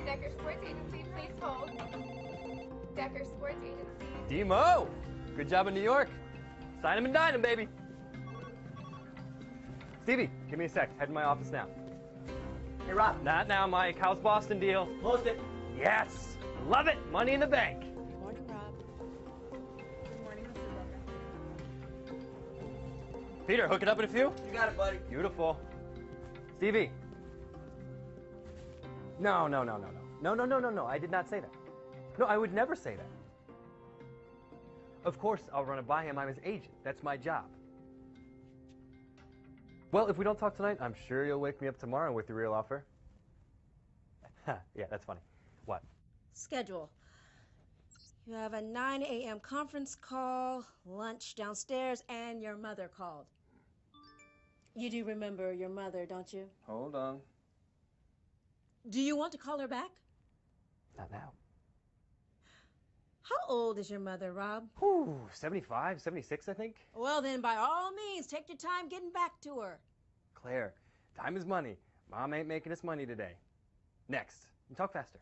Decker Sports Agency, please hold. Decker Sports Agency. Demo! Good job in New York. Sign him and dine him, baby. Stevie, give me a sec. Head to my office now. Hey, Rob. Not now, Mike. How's Boston deal? Post it. Yes! Love it! Money in the bank. Good morning, Rob. Good morning, Mr. Booker. Peter, hook it up in a few? You got it, buddy. Beautiful. Stevie. No. No, I did not say that. No, I would never say that. Of course, I'll run it by him. I'm his agent. That's my job. Well, if we don't talk tonight, I'm sure you'll wake me up tomorrow with the real offer. Yeah, that's funny. What? Schedule. You have a 9 a.m. conference call, lunch downstairs, and your mother called. You do remember your mother, don't you? Hold on. Do you want to call her back? Not now. How old is your mother, Rob? Whew, 75, 76, I think. Well, then, by all means, take your time getting back to her. Claire, time is money. Mom ain't making us money today. Next. Talk faster.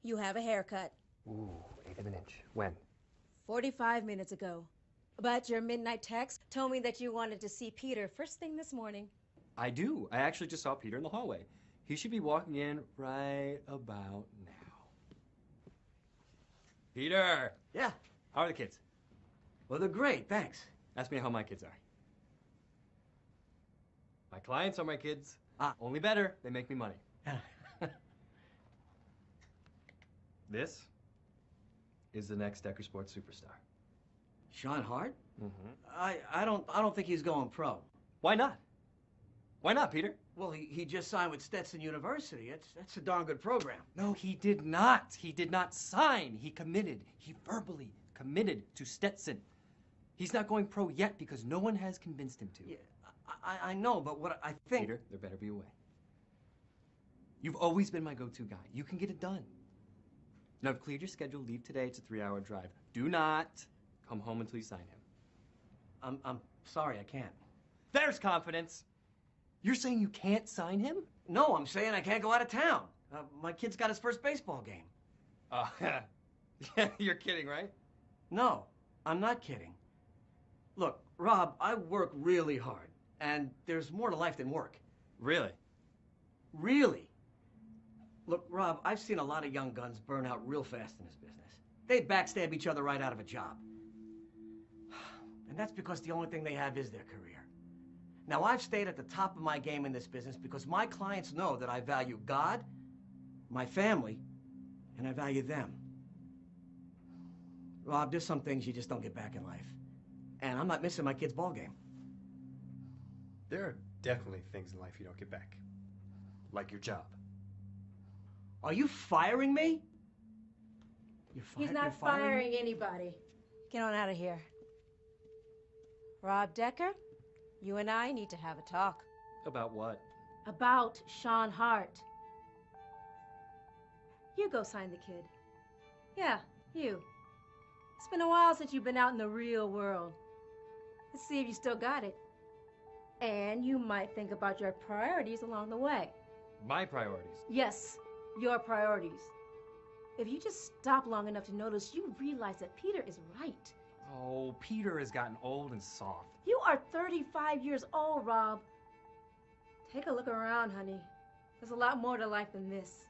You have a haircut. Ooh, 8 of an inch. When? 45 minutes ago. But your midnight text told me that you wanted to see Peter first thing this morning. I do. I actually just saw Peter in the hallway. He should be walking in right about now. Peter! Yeah. How are the kids? Well, they're great, thanks. Ask me how my kids are. My clients are my kids. Ah. Only better. They make me money. This is the next Decker Sports superstar. Sean Hart? Mm-hmm. I don't think he's going pro. Why not? Why not, Peter? Well, he just signed with Stetson University. That's a darn good program. No, he did not. He did not sign. He committed. He verbally committed to Stetson. He's not going pro yet because no one has convinced him to. Yeah, I know, but what I think... Peter, there better be a way. You've always been my go-to guy. You can get it done. Now, I've cleared your schedule. Leave today. It's a 3-hour drive. Do not come home until you sign him. I'm sorry, I can't. There's confidence. You're saying you can't sign him? No, I'm saying I can't go out of town. My kid's got his first baseball game. Yeah, you're kidding, right? No, I'm not kidding. Look, Rob, I work really hard, and there's more to life than work. Really? Really? Look, Rob, I've seen a lot of young guns burn out real fast in this business. They backstab each other right out of a job. And that's because the only thing they have is their career. Now, I've stayed at the top of my game in this business because my clients know that I value God, my family, and I value them. Rob, there's some things you just don't get back in life. And I'm not missing my kid's ball game. There are definitely things in life you don't get back. Like your job. Are you firing me? He's not firing anybody. Get on out of here. Rob Decker, you and I need to have a talk. About what? About Sean Hart. You go sign the kid. Yeah, you. It's been a while since you've been out in the real world. Let's see if you still got it. And you might think about your priorities along the way. My priorities? Yes, your priorities. If you just stop long enough to notice, you realize that Peter is right. Oh, Peter has gotten old and soft. You are 35 years old, Rob. Take a look around, honey. There's a lot more to life than this.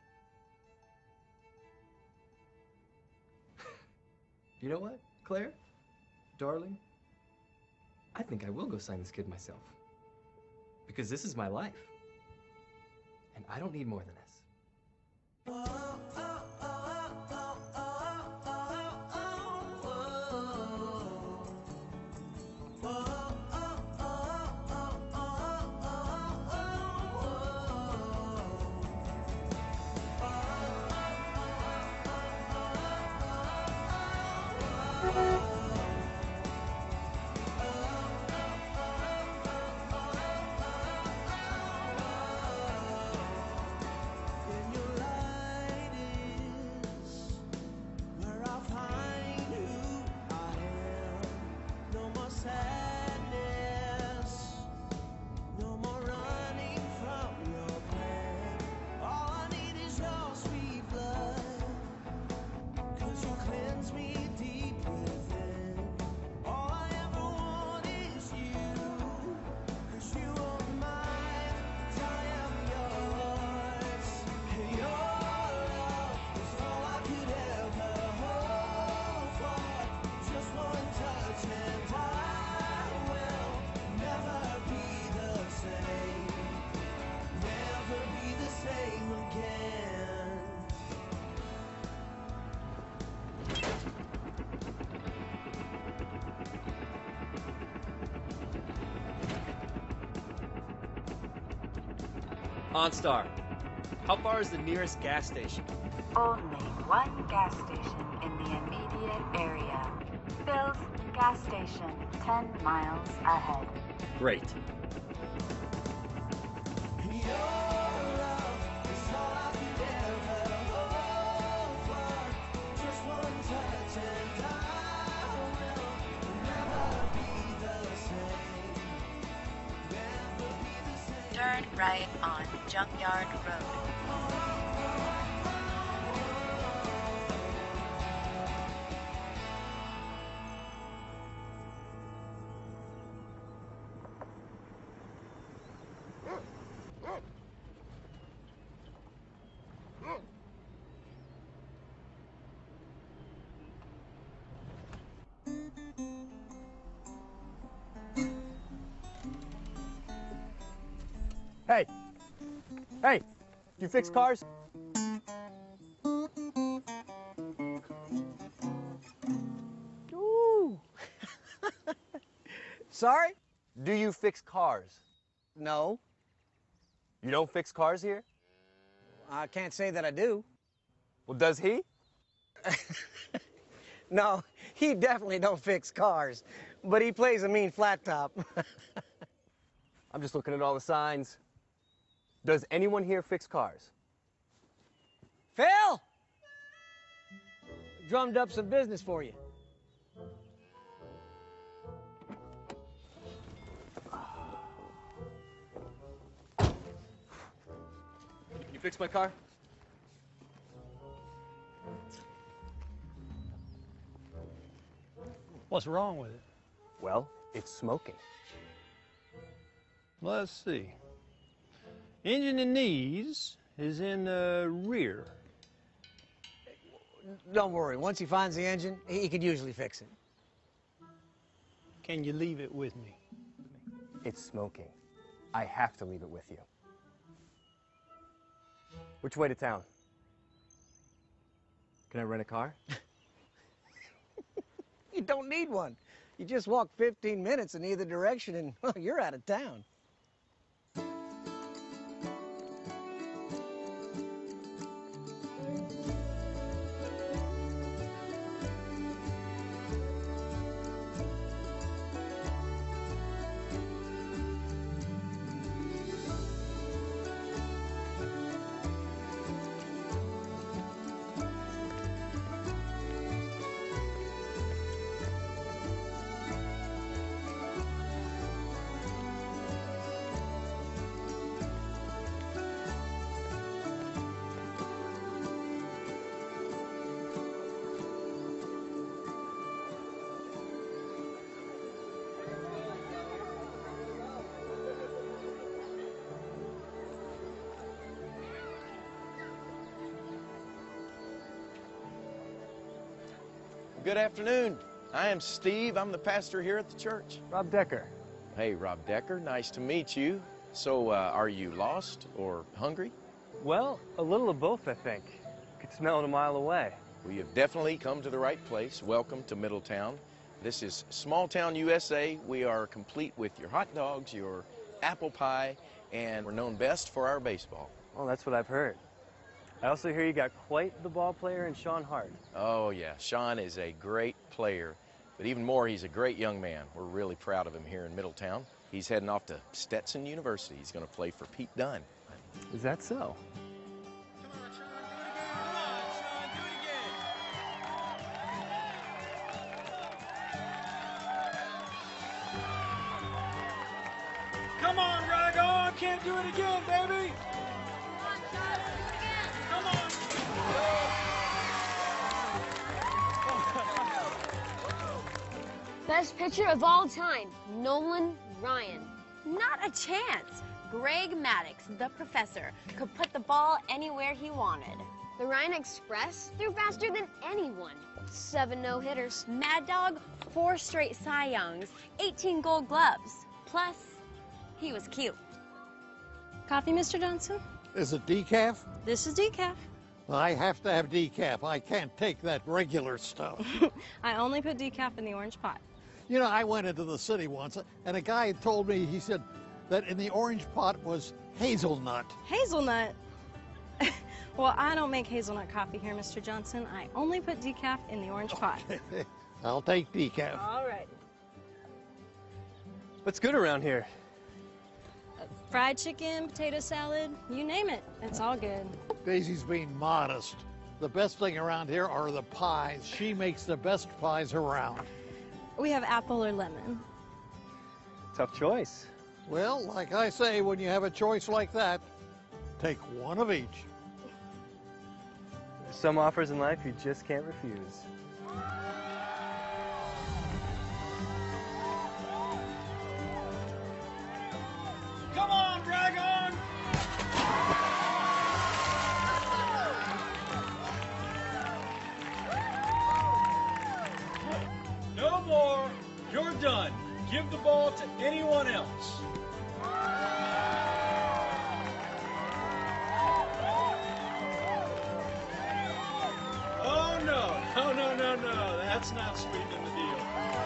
You know what, Claire? Darling? I think I will go sign this kid myself. Because this is my life. And I don't need more than this. OnStar, how far is the nearest gas station? Only one gas station in the immediate area. Bill's gas station, 10 miles ahead. Great. Turn right on Junkyard Road. Hey! Hey! You fix cars? Ooh. Sorry? Do you fix cars? No. You don't fix cars here? I can't say that I do. Well, does he? No, he definitely don't fix cars, but he plays a mean flat top. I'm just looking at all the signs. Does anyone here fix cars? Phil! Drummed up some business for you. You fix my car? What's wrong with it? Well, it's smoking. Let's see. Engine and knees is in the rear. Don't worry, once he finds the engine, he can usually fix it. Can you leave it with me? It's smoking. I have to leave it with you. Which way to town? Can I rent a car? You don't need one. You just walk 15 minutes in either direction and well, you're out of town. Good afternoon. I am Steve. I'm the pastor here at the church. Rob Decker. Hey, Rob Decker. Nice to meet you. So, are you lost or hungry? Well, a little of both, I think. Could smell it a mile away. Well, you've definitely come to the right place. Welcome to Middletown. This is Small Town USA. We are complete with your hot dogs, your apple pie, and we're known best for our baseball. Well, that's what I've heard. I also hear you got quite the ball player in Sean Hart. Oh, yeah. Sean is a great player, but even more, he's a great young man. We're really proud of him here in Middletown. He's heading off to Stetson University. He's going to play for Pete Dunne. Is that so? Come on, Ragon! Can't do it again, baby! Come on! Best pitcher of all time, Nolan Ryan. Not a chance. Greg Maddux, the professor, could put the ball anywhere he wanted. The Ryan Express threw faster than anyone. 7 no-hitters. Mad Dog, 4 straight Cy Youngs, 18 gold gloves. Plus, he was cute. Coffee, Mr. Johnson? Is it decaf? This is decaf. I have to have decaf. I can't take that regular stuff. I only put decaf in the orange pot. You know, I went into the city once, and a guy told me, he said, that in the orange pot was hazelnut. Hazelnut? Well, I don't make hazelnut coffee here, Mr. Johnson. I only put decaf in the orange pot. I'll take decaf. All right. What's good around here? Fried chicken, potato salad, you name it. It's all good. Daisy's being modest. The best thing around here are the pies. She makes the best pies around. We have apple or lemon. Tough choice. Well, like I say, when you have a choice like that, take one of each. There's some offers in life you just can't refuse. Come on, Dragon! No more. You're done. Give the ball to anyone else. Oh, no. No. That's not sweetening the deal. Come on.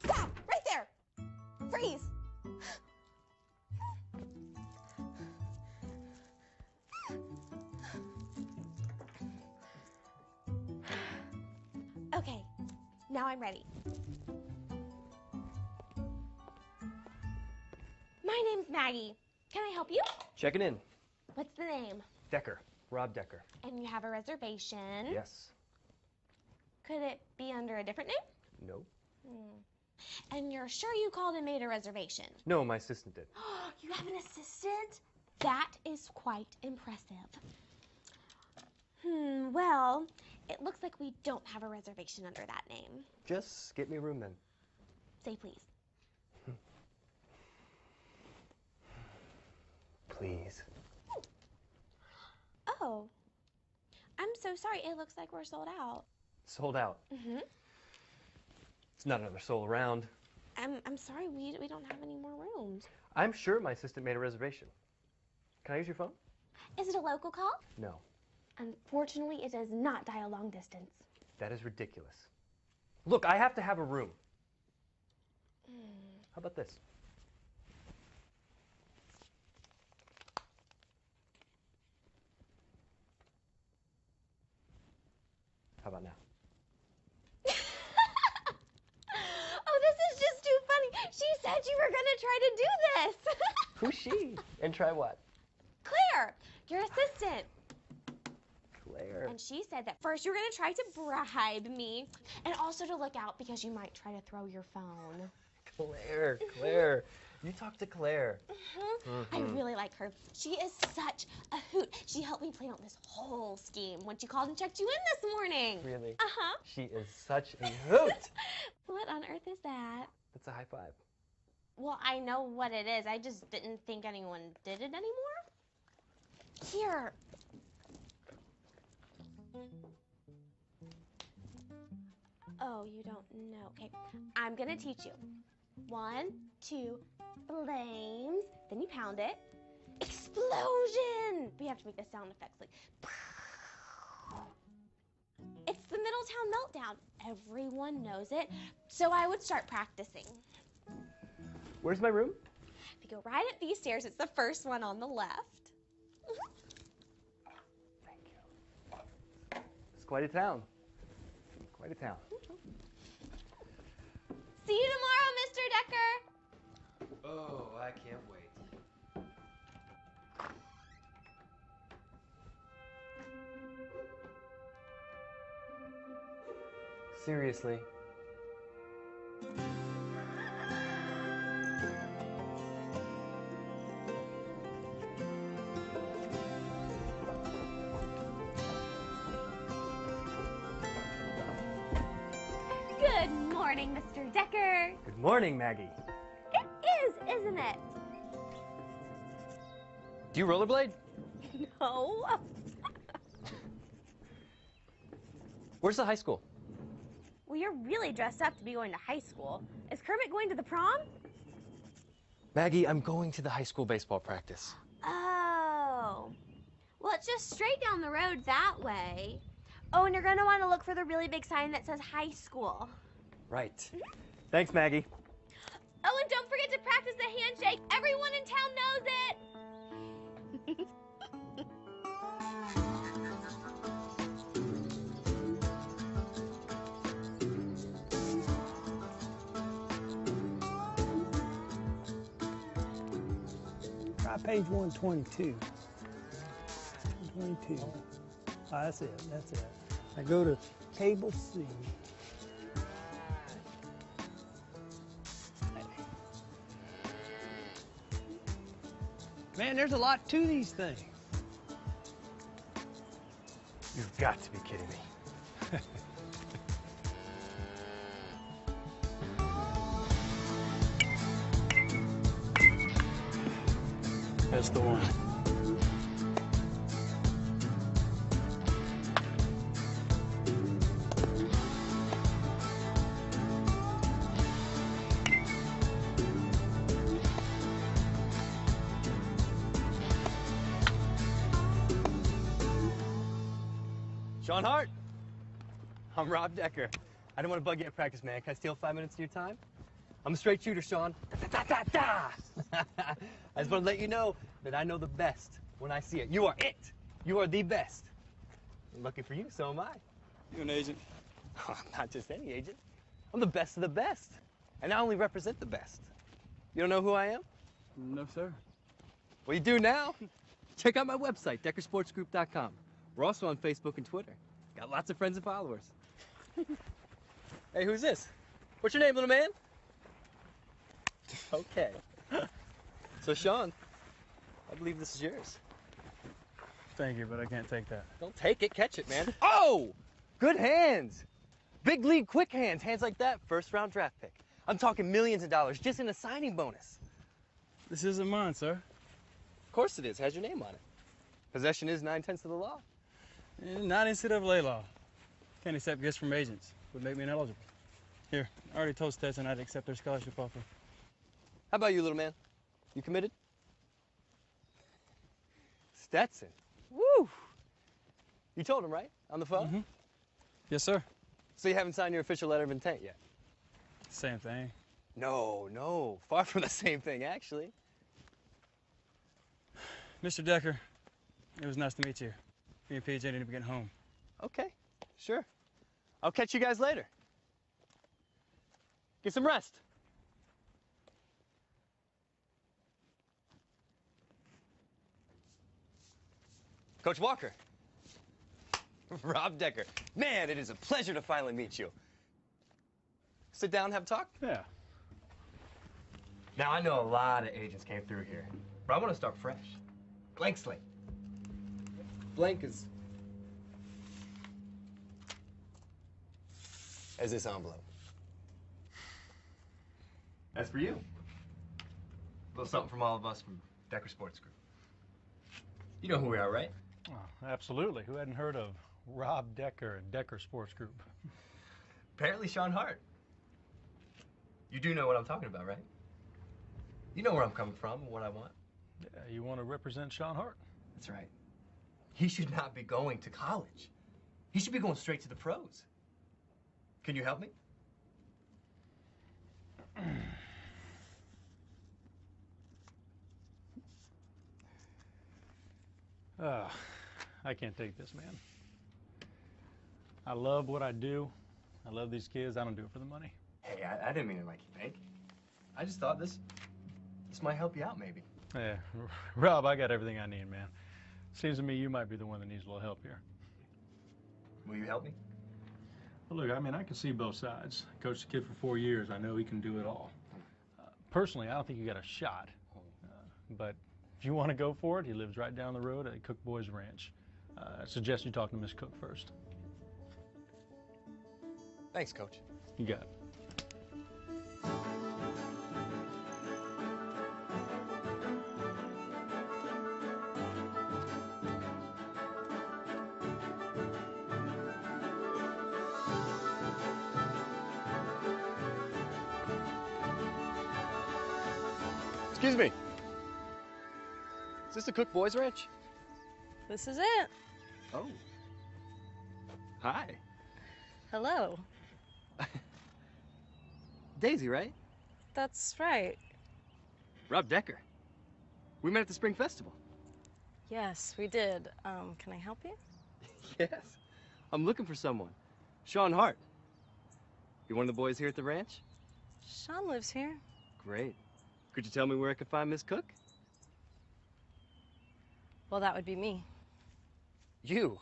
Stop! Right there! Freeze! Okay, now I'm ready. My name's Maggie. Can I help you? Checking in. What's the name? Decker. Rob Decker. And you have a reservation? Yes. Could it be under a different name? No. And you're sure you called and made a reservation? No, my assistant did. You have an assistant? That is quite impressive. Well, it looks like we don't have a reservation under that name. Just get me a room then. Say please. Please. Oh. I'm so sorry. It looks like we're sold out. Sold out. Mm-hmm. It's not another soul around. I'm sorry. We don't have any more rooms. I'm sure my assistant made a reservation. Can I use your phone? Is it a local call? No. Unfortunately, it does not dial long distance. That is ridiculous. Look, I have to have a room. How about this? How about now? Oh, this is just too funny. She said you were going to try to do this. Who's she? And try what? Claire, your assistant. Claire. And she said that first you were going to try to bribe me and also to look out because you might try to throw your phone. Claire. You talk to Claire. I really like her. She is such a hoot. She helped me plan out this whole scheme when she called and checked you in this morning. Really? Uh-huh. She is such a hoot. What on earth is that? That's a high five. Well, I know what it is. I just didn't think anyone did it anymore. Here. Oh, you don't know. Okay, I'm gonna teach you. 1, 2, flames. Then you pound it. Explosion! We have to make the sound effects like. It's the Middletown Meltdown. Everyone knows it. So I would start practicing. Where's my room? If you go right up these stairs, it's the first one on the left. Thank you. It's quite a town. Quite a town. See you tomorrow, Mr. Decker. Oh, I can't wait. Seriously. Good morning, Mr. Decker. Good morning, Maggie. It is, isn't it? Do you rollerblade? No. Where's the high school? Well, you're really dressed up to be going to high school. Is Kermit going to the prom? Maggie, I'm going to the high school baseball practice. Oh. Well, it's just straight down the road that way. Oh, and you're going to want to look for the really big sign that says high school. Right. Thanks, Maggie. Oh, and don't forget to practice the handshake. Everyone in town knows it. Try page 122. 122. Oh, that's it. That's it. Now go to table C. Man, there's a lot to these things. You've got to be kidding me. That's the one. Sean Hart. I'm Rob Decker. I don't want to bug you at practice, man. Can I steal 5 minutes of your time? I'm a straight shooter, Sean. Da, da, da, da. I just want to let you know that I know the best when I see it. You are it. You are the best. And lucky for you, so am I. You an agent? Oh, I'm not just any agent. I'm the best of the best. And I only represent the best. You don't know who I am? No, sir. Well, you do now. Check out my website, DeckerSportsGroup.com. We're also on Facebook and Twitter. Got lots of friends and followers. Hey, who's this? What's your name, little man? Okay. So, Sean, I believe this is yours. Thank you, but I can't take that. Don't take it, catch it, man. Oh! Good hands! Big league quick hands. Hands like that, first round draft pick. I'm talking millions of dollars just in a signing bonus. This isn't mine, sir. Of course it is. Has your name on it. Possession is 9/10 of the law. Not NCAA law. Can't accept gifts from agents. Would make me ineligible. Here, I already told Stetson I'd accept their scholarship offer. How about you, little man? You committed? Stetson? Woo! You told him, right? On the phone? Mm-hmm. Yes, sir. So you haven't signed your official letter of intent yet? Same thing. No. Far from the same thing, actually. Mr. Decker, it was nice to meet you. Me and PJ need to get home. Okay, sure. I'll catch you guys later. Get some rest. Coach Walker. Rob Decker. Man, it is a pleasure to finally meet you. Sit down, have a talk? Yeah. Now, I know a lot of agents came through here, but I want to start fresh. Blank slate. Blank as this envelope. That's for you. A little something from all of us from Decker Sports Group. You know who we are, right? Oh, absolutely. Who hadn't heard of Rob Decker and Decker Sports Group? Apparently Sean Hart. You do know what I'm talking about, right? You know where I'm coming from and what I want. Yeah, you want to represent Sean Hart? That's right. He should not be going to college. He should be going straight to the pros. Can you help me? I can't take this, man. I love what I do. I love these kids. I don't do it for the money. Hey, I didn't mean it like you think. I just thought this might help you out, maybe. Yeah, Rob, I got everything I need, man. Seems to me you might be the one that needs a little help here. Will you help me? Well, look, I mean, I can see both sides. Coached the kid for 4 years. I know he can do it all. Personally, I don't think you got a shot. But if you want to go for it, he lives right down the road at Cook Boys Ranch. I suggest you talk to Miss Cook first. Thanks, Coach. You got it. Excuse me. Is this the Cook Boys Ranch? This is it. Oh. Hi. Hello. Daisy, right? That's right. Rob Decker. We met at the Spring Festival. Yes, we did. Can I help you? Yes. I'm looking for someone. Sean Hart. You one of the boys here at the ranch? Sean lives here. Great. Could you tell me where I could find Miss Cook? Well, that would be me. You?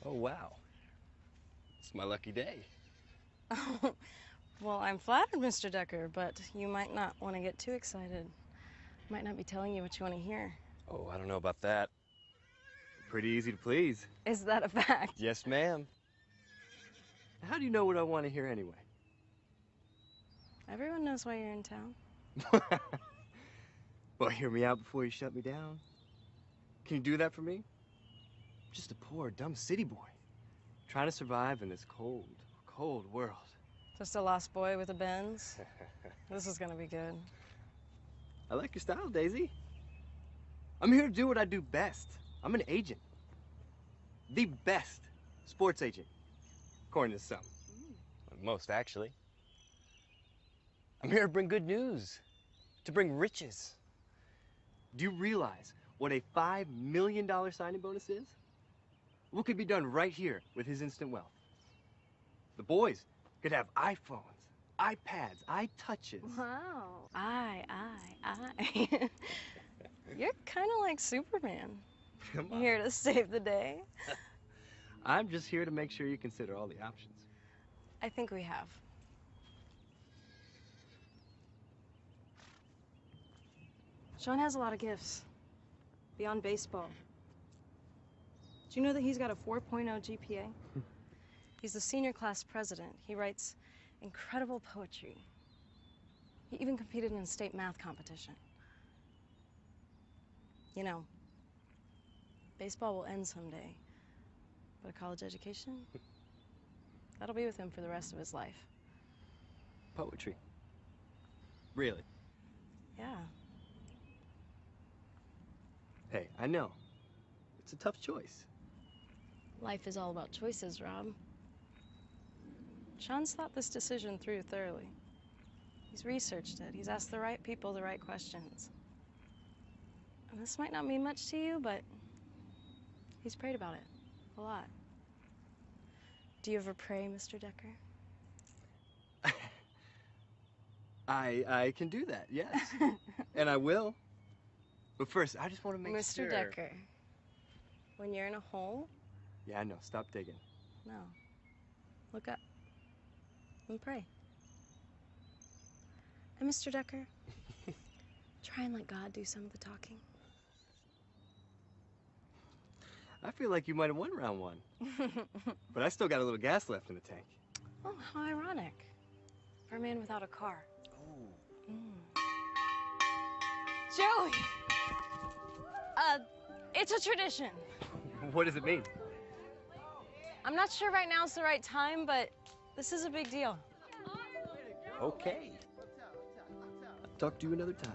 Oh, wow. It's my lucky day. Oh, well, I'm flattered, Mr. Decker, but you might not want to get too excited. Might not be telling you what you want to hear. Oh, I don't know about that. Pretty easy to please. Is that a fact? Yes, ma'am. How do you know what I want to hear anyway? Everyone knows why you're in town. Well, hear me out before you shut me down. Can you do that for me? Just a poor, dumb city boy, trying to survive in this cold, cold world. Just a lost boy with a Benz? This is gonna be good. I like your style, Daisy. I'm here to do what I do best. I'm an agent. The best sports agent, according to some. Most, actually. I'm here to bring good news, to bring riches. Do you realize what a $5 million signing bonus is? What could be done right here with his instant wealth? The boys could have iPhones, iPads, iTouches. Wow. I. You're kind of like Superman. Come on. Here to save the day. I'm just here to make sure you consider all the options. I think we have. Sean has a lot of gifts. Beyond baseball. Do you know that he's got a 4.0 GPA? He's the senior class president. He writes incredible poetry. He even competed in a state math competition. You know, baseball will end someday, but a college education, that'll be with him for the rest of his life. Poetry. Really? Yeah. Hey, I know. It's a tough choice. Life is all about choices, Rob. Sean's thought this decision through thoroughly. He's researched it. He's asked the right people the right questions. And this might not mean much to you, but he's prayed about it a lot. Do you ever pray, Mr. Decker? I can do that, yes. And I will. But first, I just want to make sure. Mr. Decker, when you're in a hole, Yeah, I know. Stop digging. no. Look up and pray. And Mr. Decker, try and let God do some of the talking. I feel like you might have won round one. But I still got a little gas left in the tank. Oh, how ironic. For a man without a car. Oh. Joey! It's a tradition. What does it mean? I'm not sure right now is the right time, but this is a big deal. Okay. I'll talk to you another time.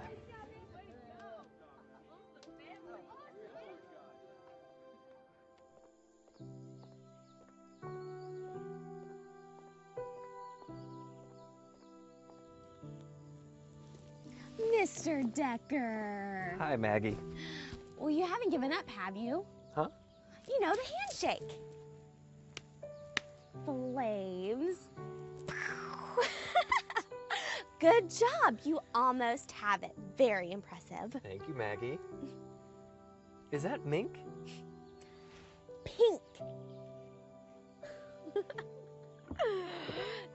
Mr. Decker. Hi, Maggie. Well, you haven't given up, have you? Huh? You know, the handshake. Flames. Good job. You almost have it. Very impressive. Thank you, Maggie. Is that mink? Pink.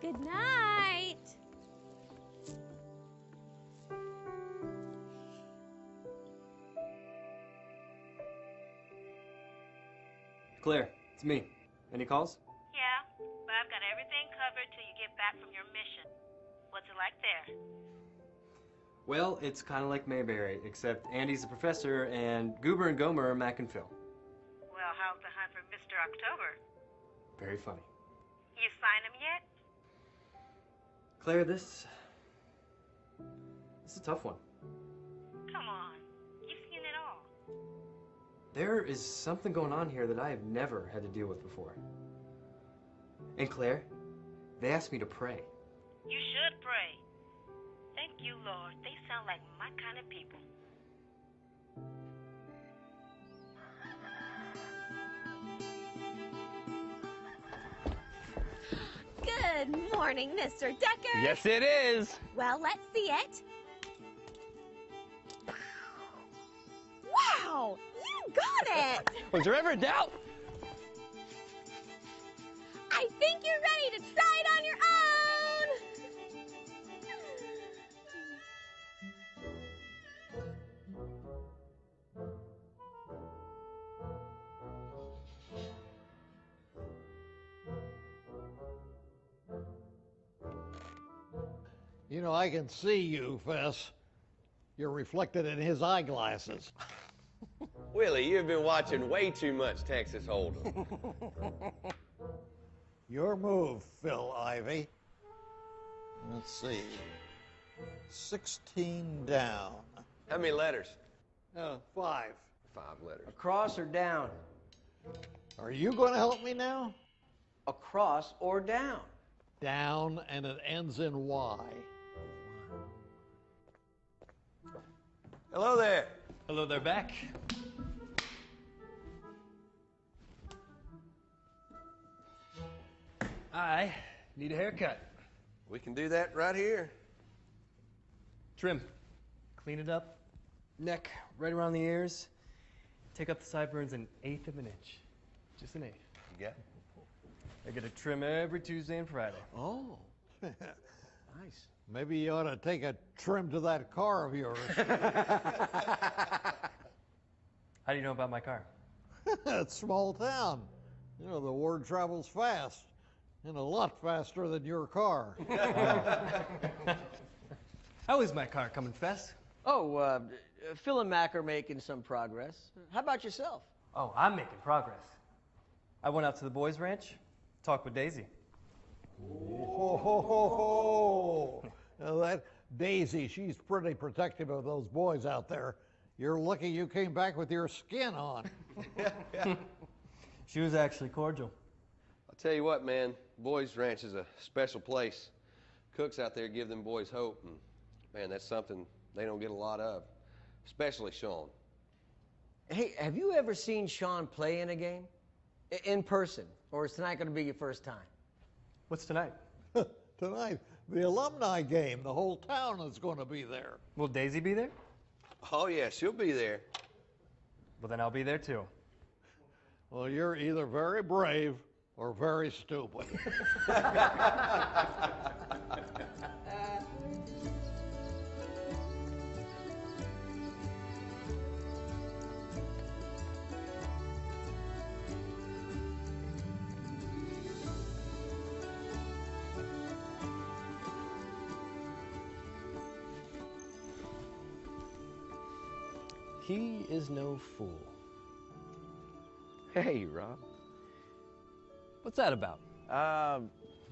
Good night. Claire, it's me. Any calls? Yeah, but I've got everything covered till you get back from your mission. What's it like there? Well, it's kind of like Mayberry, except Andy's the professor and Goober and Gomer are Mac and Phil. Well, how's the hunt for Mr. October? Very funny. You sign him yet? Claire, this is a tough one. Come on. You've seen it all. There is something going on here that I have never had to deal with before. And Claire, they asked me to pray. You should pray. Thank you, Lord. They sound like my kind of people. Good morning, Mr. Decker. Yes, it is. Well, let's see it. Wow, you got it. Was there ever a doubt? I think you're ready to try it on your own. You know, I can see you, Fess. You're reflected in his eyeglasses. Willie, you've been watching way too much Texas Hold'em. Your move, Phil Ivey. Let's see. 16 down. How many letters? 5. 5 letters. Across or down? Are you going to help me now? Across or down? Down, and it ends in Y. Hello there. Hello there, back. I need a haircut. We can do that right here. Trim. Clean it up. Neck right around the ears. Take up the sideburns an eighth of an inch. Just an eighth. You got it? I get a trim every Tuesday and Friday. Oh. Nice. Maybe you ought to take a trim to that car of yours. How do you know about my car? It's small town. You know, the word travels fast, and a lot faster than your car. How is my car coming, Fess? Oh, Phil and Mac are making some progress. How about yourself? Oh, I'm making progress. I went out to the boys' ranch, talked with Daisy. Ho, ho, ho, ho. Now that Daisy, she's pretty protective of those boys out there. You're lucky you came back with your skin on. She was actually cordial. I'll tell you what, man, Boys Ranch is a special place. Cooks out there give them boys hope, and man, that's something they don't get a lot of, especially Sean. Hey, have you ever seen Sean play in a game? In person? Or is tonight going to be your first time? What's tonight? Tonight, the alumni game. The whole town is going to be there. Will Daisy be there? Oh, yeah, she'll be there. Well, then I'll be there too. Well, you're either very brave or very stupid. He is no fool. Hey, Rob. What's that about?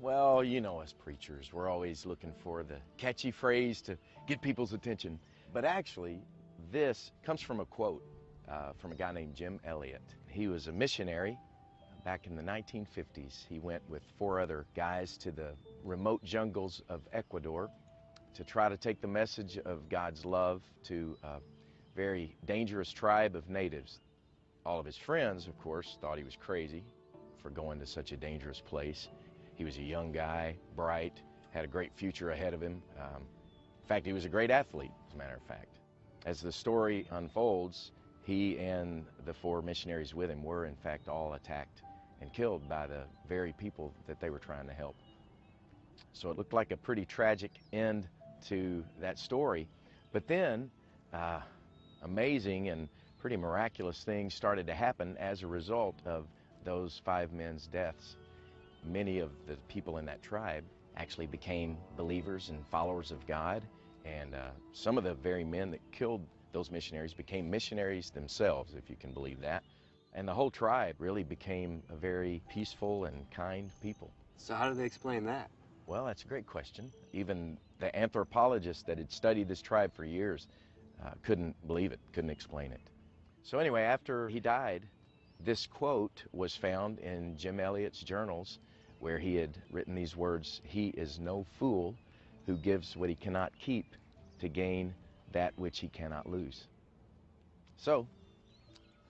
Well, you know us preachers. We're always looking for the catchy phrase to get people's attention. But actually, this comes from a quote from a guy named Jim Elliot. He was a missionary back in the 1950s. He went with 4 other guys to the remote jungles of Ecuador to try to take the message of God's love to a very dangerous tribe of natives. All of his friends, of course, thought he was crazy for going to such a dangerous place. He was a young guy, bright, had a great future ahead of him. In fact, he was a great athlete, as a matter of fact. As the story unfolds, he and the 4 missionaries with him were, in fact, all attacked and killed by the very people that they were trying to help. So it looked like a pretty tragic end to that story. But then, amazing and pretty miraculous things started to happen as a result of those 5 men's deaths. Many of the people in that tribe actually became believers and followers of God, and some of the very men that killed those missionaries became missionaries themselves, if you can believe that. And the whole tribe really became a very peaceful and kind people. So how do they explain that? Well, that's a great question. Even the anthropologists that had studied this tribe for years couldn't believe it, couldn't explain it. So anyway, after he died, this quote was found in Jim Elliot's journals, where he had written these words, "He is no fool who gives what he cannot keep to gain that which he cannot lose." So,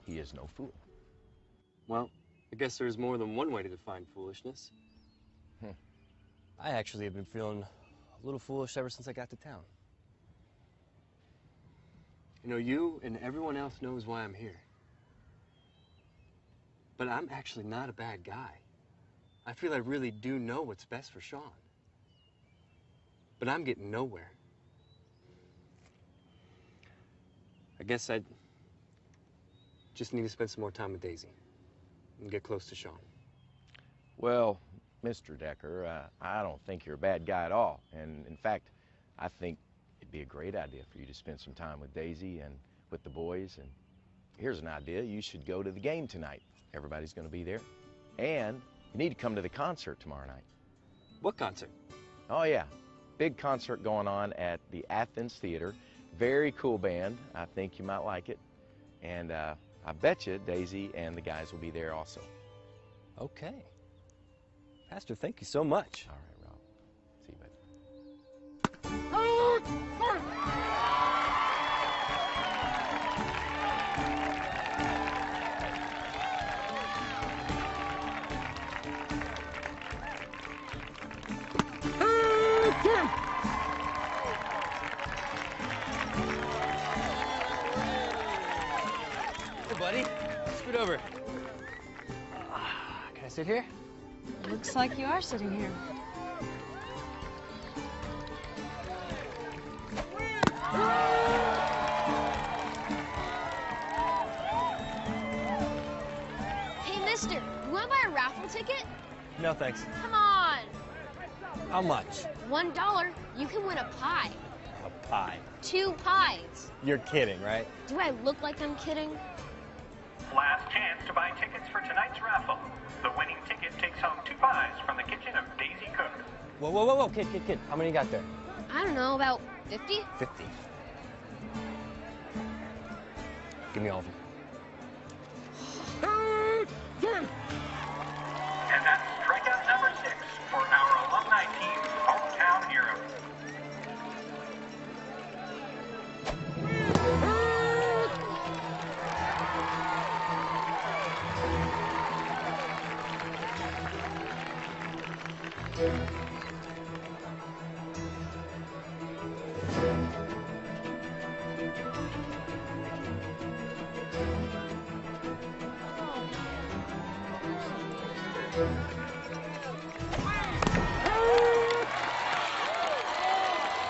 he is no fool. Well, I guess there's more than one way to define foolishness. I actually have been feeling a little foolish ever since I got to town. You know, you and everyone else knows why I'm here. But I'm actually not a bad guy. I feel I really do know what's best for Sean. But I'm getting nowhere. I guess I just need to spend some more time with Daisy and get close to Sean. Well, Mr. Decker, I don't think you're a bad guy at all. And in fact, I think it'd be a great idea for you to spend some time with Daisy and with the boys. And here's an idea. You should go to the game tonight. Everybody's going to be there. And you need to come to the concert tomorrow night. What concert? Oh, yeah. Big concert going on at the Athens Theater. Very cool band. I think you might like it. And I bet you Daisy and the guys will be there also. Okay. Pastor, thank you so much. All right, Rob. See you, buddy. Hey, buddy. Scoot over. Can I sit here? Looks like you are sitting here. Hey, mister, you want to buy a raffle ticket? No, thanks. Come on. How much? $1. You can win a pie. A pie. 2 pies. You're kidding, right? Do I look like I'm kidding? Last chance to buy tickets for tonight's raffle. The winning ticket takes home 2 pies from the kitchen of Daisy Cook. Whoa, whoa, whoa, whoa, kid. How many you got there? I don't know, about 50? 50. Give me all of them. And that's strikeout number 6 for our alumni team's hometown hero.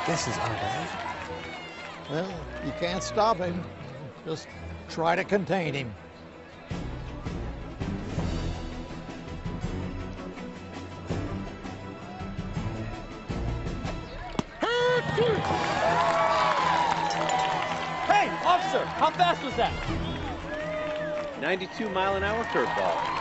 This is unbelievable. Well, you can't stop him. Just try to contain him. Hey, officer, how fast was that? 92-mile-an-hour curveball.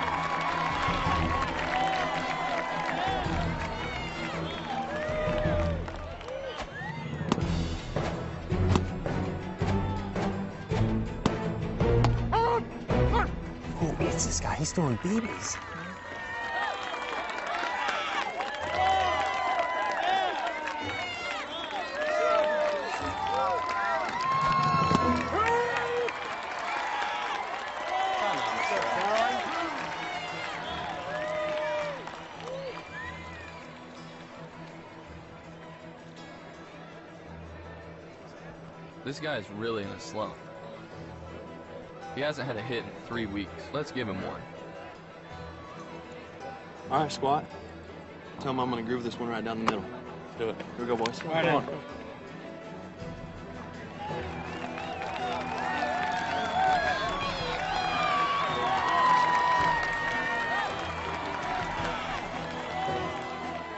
Who is this guy? He's throwing BBs. This guy's really in a slump. He hasn't had a hit in 3 weeks. Let's give him one. All right, squad. Tell him I'm going to groove this one right down the middle. Let's do it. Here we go, boys. Right Come on. on.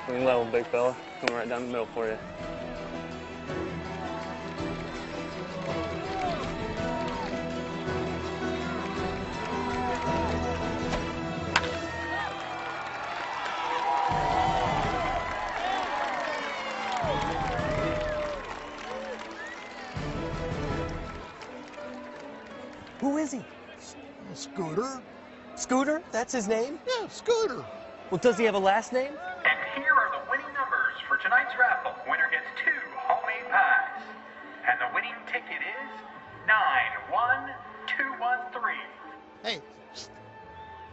Swing level, big fella. Coming right down the middle for you. Scooter. Scooter? That's his name? Yeah, Scooter. Well, does he have a last name? And here are the winning numbers for tonight's raffle. Winner gets 2 homemade pies. And the winning ticket is 91213. Hey,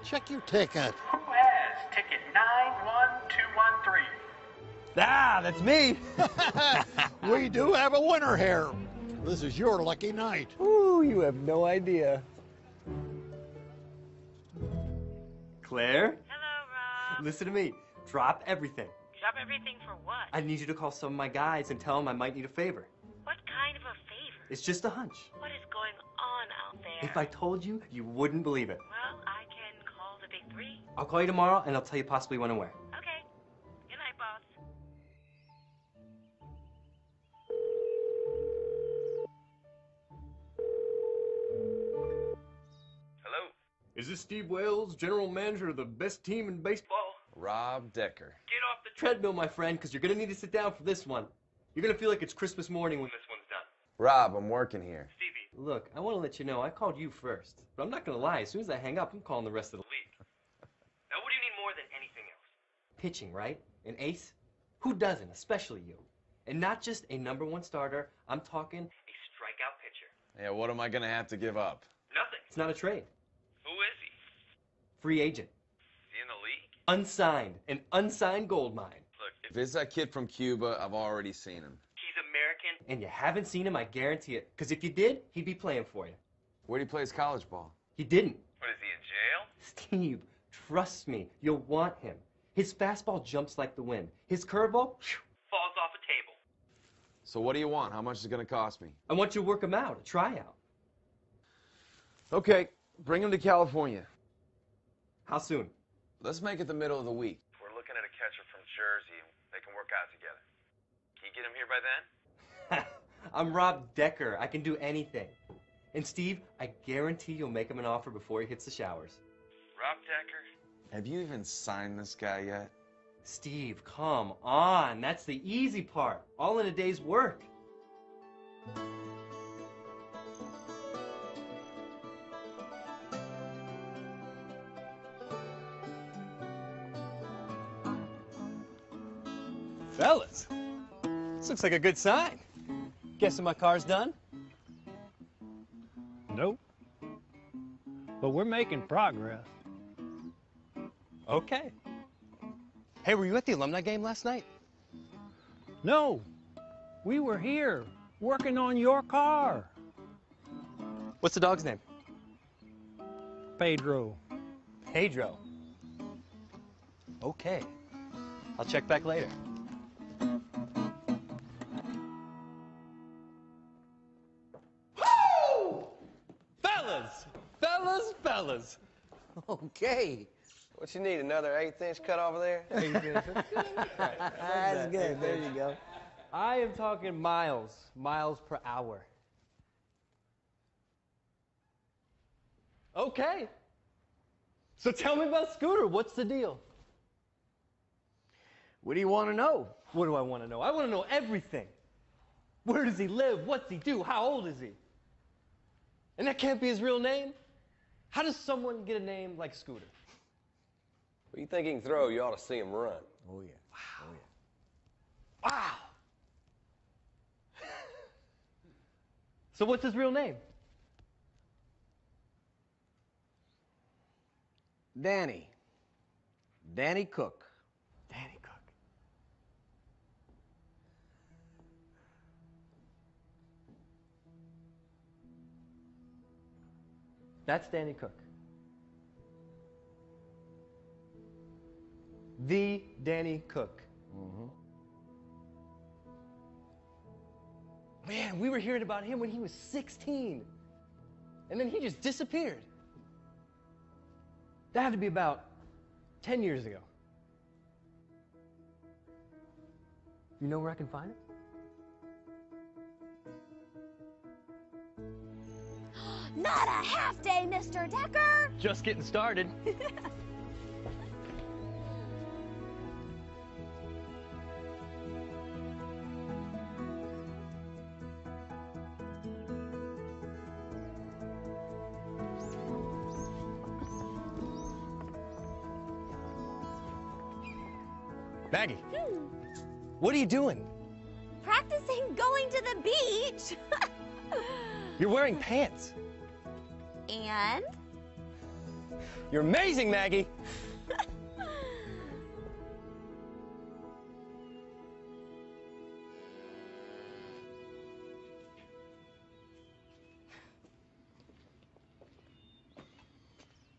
check your ticket. Who has ticket 91213? Ah, that's me. We do have a winner here. This is your lucky night. Ooh, you have no idea. Claire? Hello, Rob. Listen to me. Drop everything. Drop everything for what? I need you to call some of my guys and tell them I might need a favor. What kind of a favor? It's just a hunch. What is going on out there? If I told you, you wouldn't believe it. Well, I can call the big 3. I'll call you tomorrow and I'll tell you possibly when and where. Okay. Good night, boss. Hello? Is this Steve Wales, general manager of the best team in baseball? Rob Decker. Get off the treadmill, my friend, because you're going to need to sit down for this one. You're going to feel like it's Christmas morning when this one's done. Rob, I'm working here. Stevie. Look, I want to let you know I called you first. But I'm not going to lie. As soon as I hang up, I'm calling the rest of the league. Now, what do you need more than anything else? Pitching, right? An ace? Who doesn't, especially you? And not just a #1 starter. I'm talking a strikeout pitcher. Yeah, what am I going to have to give up? Nothing. It's not a trade. Who is he? Free agent. Is he in the league? Unsigned. An unsigned gold mine. Look, if it's that kid from Cuba, I've already seen him. He's American. And you haven't seen him, I guarantee it. Because if you did, he'd be playing for you. Where'd he play his college ball? He didn't. What, is he in jail? Steve, trust me. You'll want him. His fastball jumps like the wind. His curveball falls off a table. So what do you want? How much is it going to cost me? I want you to work him out, a tryout. Okay, bring him to California. How soon? Let's make it the middle of the week. We're looking at a catcher from Jersey. They can work out together. Can you get him here by then? I'm Rob Decker. I can do anything. And Steve, I guarantee you'll make him an offer before he hits the showers. Rob Decker? Have you even signed this guy yet? Steve, come on. That's the easy part. All in a day's work. Fellas, this looks like a good sign. Guessing my car's done? Nope. But we're making progress. Okay. Hey, were you at the alumni game last night? No, we were here working on your car. What's the dog's name? Pedro. Pedro. Okay. I'll check back later. Woo! Fellas. Okay. What you need, another 1/8 cut over there? That's good. There you go. I am talking miles per hour. Okay. So tell me about Scooter. What's the deal? What do you want to know? What do I want to know? I want to know everything. Where does he live? What's he do? How old is he? And that can't be his real name. How does someone get a name like Scooter? Well, you think he can throw, you ought to see him run. Oh, yeah. Wow. Oh, yeah. Wow. So what's his real name? Danny. Danny Cook. Danny Cook. That's Danny Cook. The Danny Cook. Mm-hmm. Man, we were hearing about him when he was 16. And then he just disappeared. That had to be about 10 years ago. You know where I can find him? Not a half day, Mr. Decker! Just getting started. Maggie, what are you doing? Practicing going to the beach. You're wearing pants. And? You're amazing, Maggie.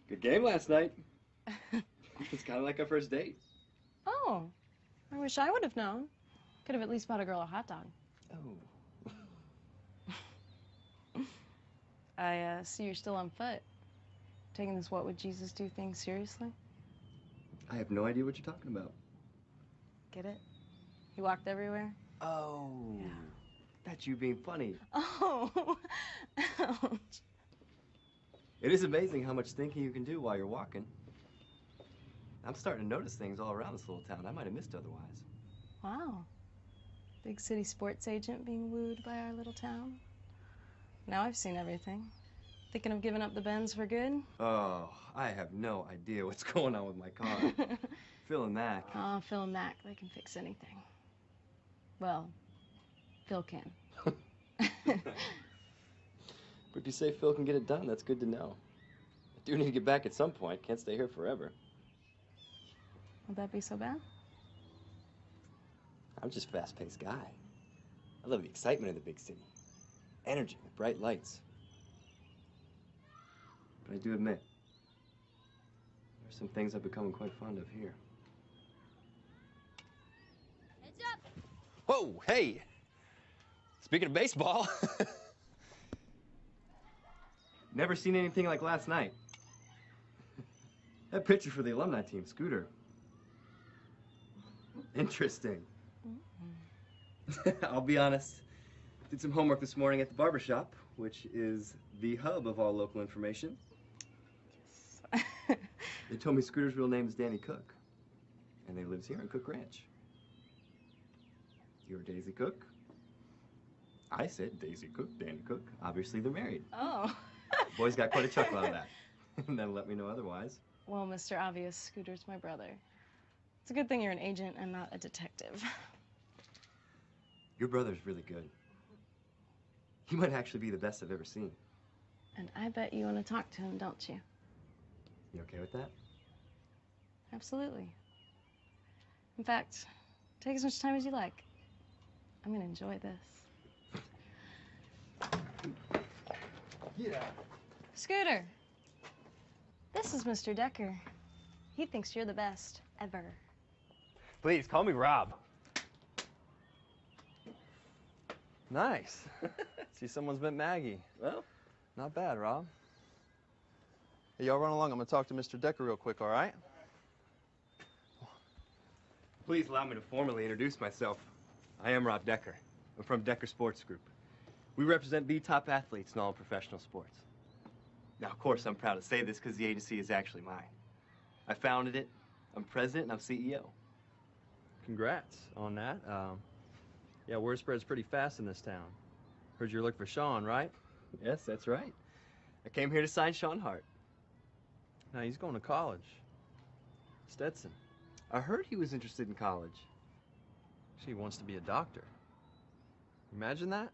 Good game last night. It's kind of like our first date. Oh, I wish I would have known. Could have at least bought a girl a hot dog. Oh. I see you're still on foot. Taking this what would Jesus do thing seriously? I have no idea what you're talking about. Get it? He walked everywhere? Oh. Yeah. That's you being funny. Oh. Ouch. It is amazing how much thinking you can do while you're walking. I'm starting to notice things all around this little town I might have missed otherwise. Wow. Big city sports agent being wooed by our little town. Now I've seen everything. Thinking of giving up the Benz for good? Oh, I have no idea what's going on with my car. Phil and Mac. Oh, Phil and Mac, they can fix anything. Well, Phil can. But if you say Phil can get it done, that's good to know. I do need to get back at some point. Can't stay here forever. Would that be so bad? I'm just a fast-paced guy. I love the excitement of the big city. Energy, the bright lights. But I do admit, there's some things I've become quite fond of here. Heads up! Whoa, hey! Speaking of baseball, never seen anything like last night. That pitcher for the alumni team, Scooter. Interesting. I'll be honest. Did some homework this morning at the barber shop, which is the hub of all local information. Yes. They told me Scooter's real name is Danny Cook, and they lives here in Cook Ranch. You're Daisy Cook? I said Daisy Cook, Danny Cook. Obviously, they're married. Oh. Boys got quite a chuckle out of that. And then let me know otherwise. Well, Mr. Obvious, Scooter's my brother. It's a good thing you're an agent and not a detective. Your brother's really good. He might actually be the best I've ever seen. And I bet you want to talk to him, don't you? You okay with that? Absolutely. In fact, take as much time as you like. I'm gonna enjoy this. Yeah. Scooter, this is Mr. Decker. He thinks you're the best ever. Please, call me Rob. Nice. See, someone's met Maggie. Well, not bad, Rob. Hey, y'all run along. I'm gonna talk to Mr. Decker real quick, all right? Please allow me to formally introduce myself. I am Rob Decker. I'm from Decker Sports Group. We represent the top athletes in all professional sports. Now, of course, I'm proud to say this because the agency is actually mine. I founded it, I'm president, and I'm CEO. Congrats on that. Yeah, word spreads pretty fast in this town. Heard you're looking for Sean, right? Yes, that's right. I came here to sign Sean Hart. Now, he's going to college. Stetson. I heard he was interested in college. He wants to be a doctor. Imagine that?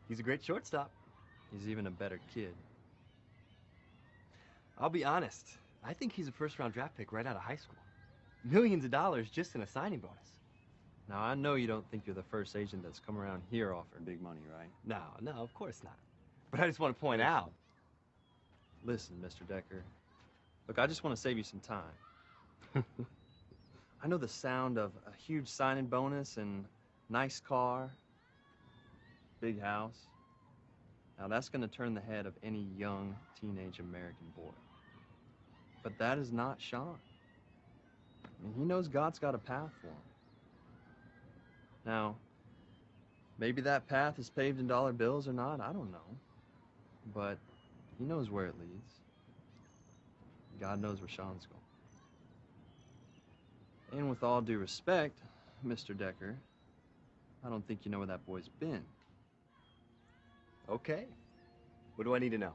He's a great shortstop. He's even a better kid. I'll be honest. I think he's a first-round draft pick right out of high school. Millions of dollars just in a signing bonus. Now, I know you don't think you're the first agent that's come around here offering big money, right? No, of course not. But I just want to point out. Listen, Mr. Decker. Look, I just want to save you some time. I know the sound of a huge signing bonus and nice car, big house. Now, that's going to turn the head of any young teenage American boy. But that is not Sean. I mean, he knows God's got a path for him. Now, maybe that path is paved in dollar bills or not, I don't know. But he knows where it leads. God knows where Sean's going. And with all due respect, Mr. Decker, I don't think you know where that boy's been. Okay. What do I need to know?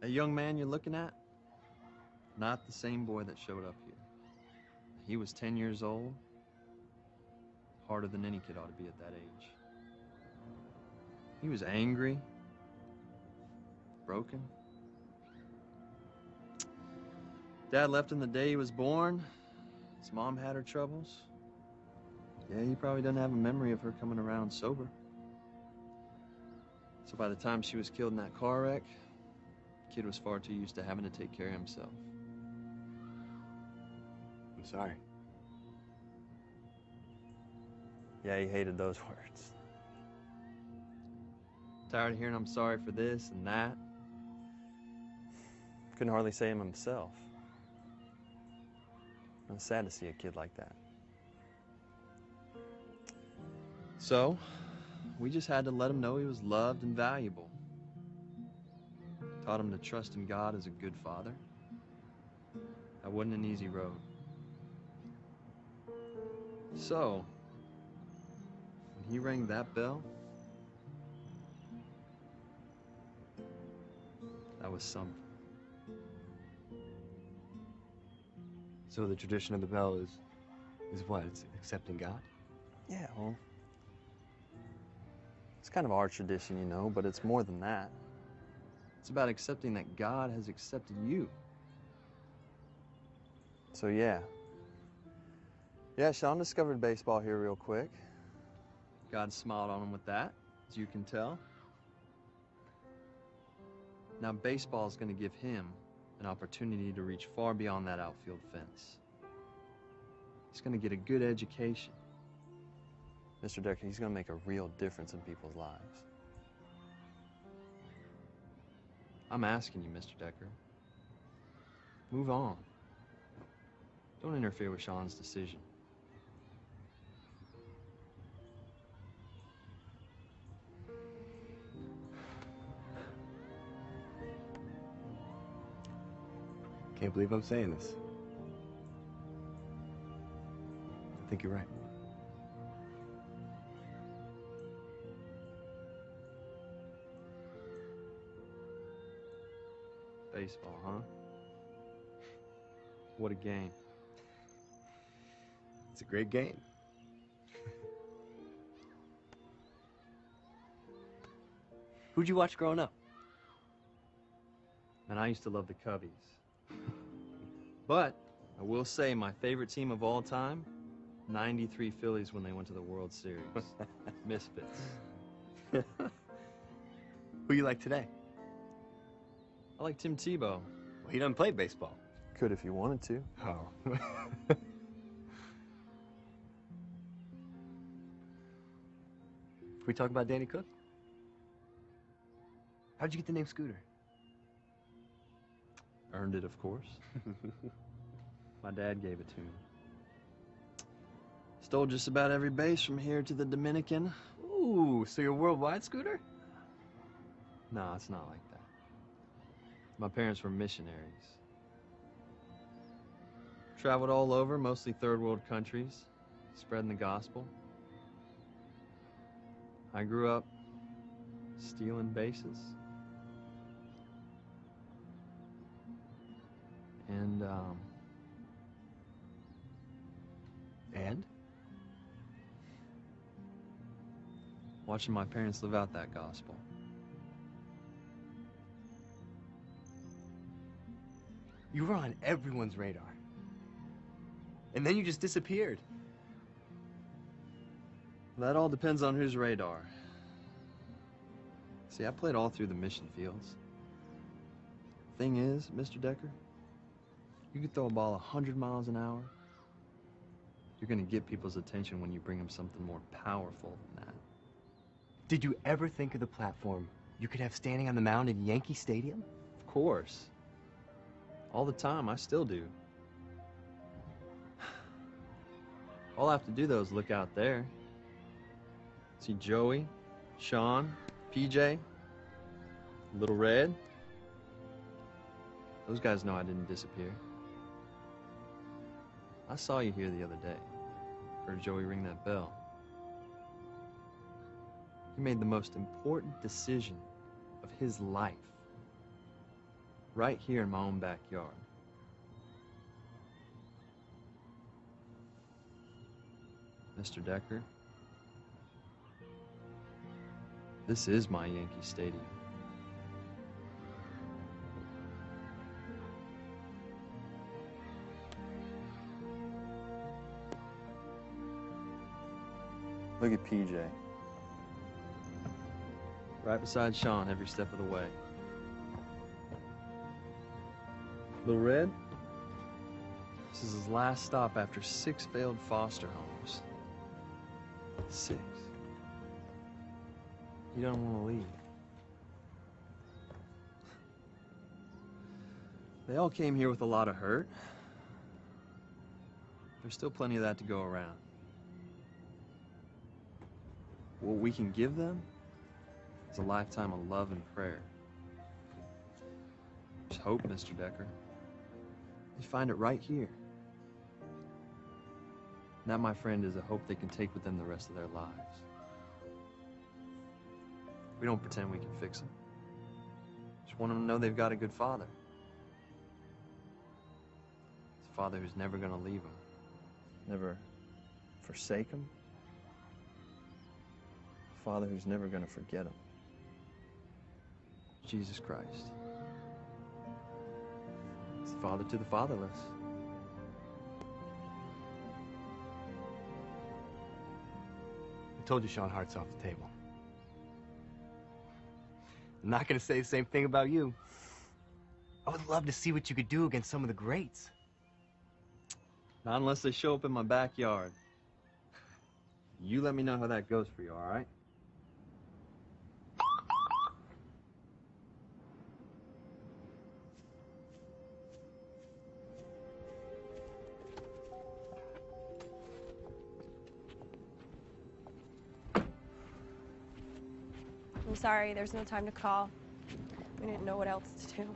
A young man you're looking at? Not the same boy that showed up here. He was 10 years old, harder than any kid ought to be at that age. He was angry, broken. Dad left him the day he was born. His mom had her troubles. Yeah, he probably doesn't have a memory of her coming around sober. So by the time she was killed in that car wreck, the kid was far too used to having to take care of himself. I'm sorry. Yeah, he hated those words. Tired of hearing I'm sorry for this and that. Couldn't hardly say him himself. It was sad to see a kid like that. So, we just had to let him know he was loved and valuable. Taught him to trust in God as a good father. That wasn't an easy road. So, when he rang that bell, that was something. So the tradition of the bell is what? It's accepting God? Yeah, well, it's kind of our tradition, you know, but it's more than that. It's about accepting that God has accepted you. So yeah. Yeah, Sean discovered baseball here real quick. God smiled on him with that, as you can tell. Now baseball is going to give him an opportunity to reach far beyond that outfield fence. He's going to get a good education. Mr. Decker, he's going to make a real difference in people's lives. I'm asking you, Mr. Decker. Move on. Don't interfere with Sean's decision. Can't believe I'm saying this. I think you're right. Baseball, huh? What a game. It's a great game. Who'd you watch growing up? And I used to love the Cubbies. But I will say my favorite team of all time, 93 Phillies when they went to the World Series. Misfits. Who you like today? I like Tim Tebow. Well, he doesn't play baseball. Could if he wanted to. Oh. Can we talk about Danny Cook? How'd you get the name Scooter? Earned it, of course. My dad gave it to me. Stole just about every base from here to the Dominican. Ooh, so you're a worldwide Scooter? No, it's not like that. My parents were missionaries. Traveled all over, mostly third world countries, spreading the gospel. I grew up stealing bases. And? Watching my parents live out that gospel. You were on everyone's radar. And then you just disappeared. That all depends on whose radar. See, I played all through the mission fields. Thing is, Mr. Decker, you could throw a ball 100 miles an hour. You're gonna get people's attention when you bring them something more powerful than that. Did you ever think of the platform you could have standing on the mound in Yankee Stadium? Of course. All the time, I still do. All I have to do, though, is look out there. See Joey, Sean, PJ, Little Red. Those guys know I didn't disappear. I saw you here the other day. Heard Joey ring that bell. He made the most important decision of his life. Right here in my own backyard. Mr. Decker. This is my Yankee Stadium. Look at PJ. Right beside Sean every step of the way. Little Red? This is his last stop after 6 failed foster homes. 6. He doesn't want to leave. They all came here with a lot of hurt. There's still plenty of that to go around. What we can give them is a lifetime of love and prayer. There's hope, Mr. Decker. They find it right here. And that, my friend, is a hope they can take with them the rest of their lives. We don't pretend we can fix them. Just want them to know they've got a good father. It's a father who's never going to leave them, never forsake them. A father who's never going to forget them. Jesus Christ. It's the father to the fatherless. I told you Sean Hart's off the table. I'm not gonna say the same thing about you. I would love to see what you could do against some of the greats. Not unless they show up in my backyard. You let me know how that goes for you, all right? I'm sorry, there's no time to call. We didn't know what else to do.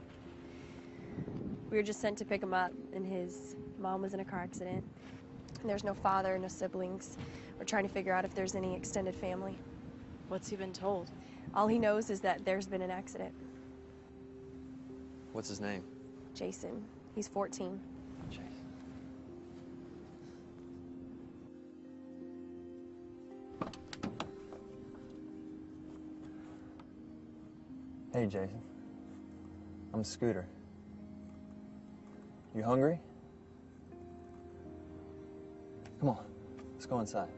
We were just sent to pick him up, and his mom was in a car accident. And there's no father, no siblings. We're trying to figure out if there's any extended family. What's he been told? All he knows is that there's been an accident. What's his name? Jason. He's 14. Jason. Hey, Jason. I'm Scooter. You hungry? Come on, let's go inside.